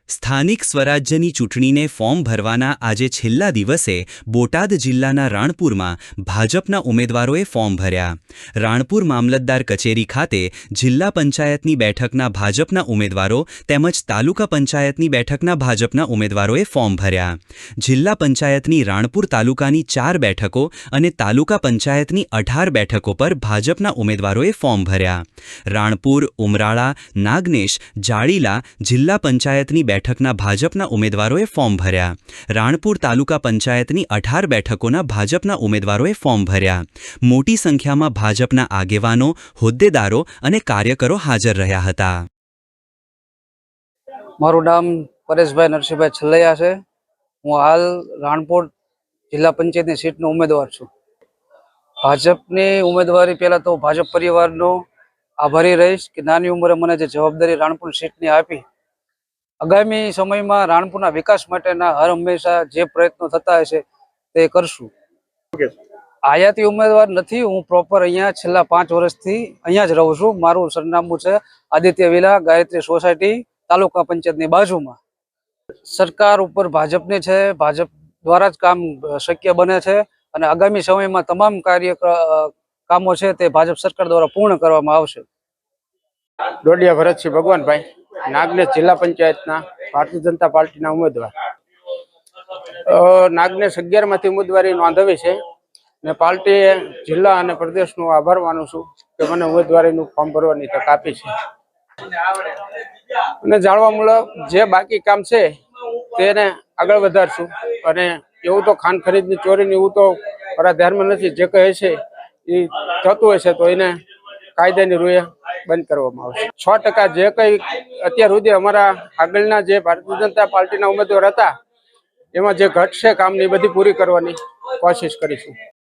સ્થાનિક સ્વરાજ્યની ચૂંટણીને ફોર્મ ભરવાના આજે છેલ્લા દિવસે બોટાદ જિલ્લાના રાણપુરમાં ભાજપના ઉમેદવારોએ ફોર્મ ભર્યા। રાણપુર મામલતદાર કચેરી ખાતે જિલ્લા પંચાયતની બેઠકના ભાજપના ઉમેદવારો તેમજ તાલુકા પંચાયતની બેઠકના ભાજપના ઉમેદવારોએ ફોર્મ ભર્યા। જિલ્લા પંચાયતની રાણપુર તાલુકાની 4 બેઠકો અને તાલુકા પંચાયતની 18 બેઠકો પર ભાજપના ઉમેદવારોએ ફોર્મ ભર્યા। રાણપુર, ઉમરાળા, નાગનેશ, જાળીલા જિલ્લા પંચાયતની બેઠકના ભાજપના ઉમેદવારોએ ફોર્મ ભર્યા। રાણપુર તાલુકા પંચાયતની 18 બેઠકોના ભાજપના ઉમેદવારોએ ફોર્મ ભર્યા। મોટી સંખ્યામાં ભાજપના આગેવાનો, હોદ્દેદારો અને કાર્યકરો હાજર રહ્યા હતા। મારું નામ પરેશભાઈ નરસિંહભાઈ છલ્લૈયા છે। હું હાલ રાણપુર જિલ્લા પંચાયતની સીટનો ઉમેદવાર છું। ભાજપની ઉમેદવારી પહેલાં તો ભાજપ પરિવારનો આભારી રહીશ કે નાની ઉંમરે મને જે જવાબદારી રાણપુર સીટની આપી। આગામી સમયમાં રાણપુરના વિકાસ માટેના હર હંમેશા જે પ્રયત્નો થતા હશે તે કરશું। આયાતી ઉમેદવાર નથી, હું પ્રોપર અહીંયા છેલ્લા 5 વર્ષથી અહીંયા જ રહું છું। મારું સરનામું છે આદિત્ય વિલા, ગાયત્રી સોસાયટી, તાલુકા પંચાયતની બાજુમાં। સરકાર ઉપર ભાજપની છે, ભાજપ દ્વારા જ કામ શક્ય બને છે અને આગામી સમયમાં તમામ કામો છે તે ભાજપ સરકાર દ્વારા પૂર્ણ કરવામાં આવશે। ડોડિયા ભરતસિંહ ભગવાનભાઈ, નાગનેશ જિલ્લા પંચાયતના ભારતીય જનતા પાર્ટીના ઉમેદવાર। નાગનેશ 11 માંથી ઉમેદવારી નોંધાવી છે ને પાર્ટીએ જિલ્લા અને પ્રદેશનો આભાર માનું છું કે મને ઉમેદવારીનું ફોર્મ ભરવાની તક આપી છે। અને જાણવા મળે જે બાકી કામ છે તેને આગળ વધારશું અને એવું તો ખાન ખરીદની ચોરીની એવું તો મારા ધ્યાનમાં નથી। જે કહે છે એ થતું હશે તો એને કાયદાની રૂએ બંધ કરવામાં આવશે। 100% જે કંઈ અત્યાર સુધી અમારા આગળના જે ભારતીય જનતા પાર્ટીના ઉમેદવાર હતા એમાં જે ઘટશે કામની બધી પૂરી કરવાની કોશિશ કરીશું।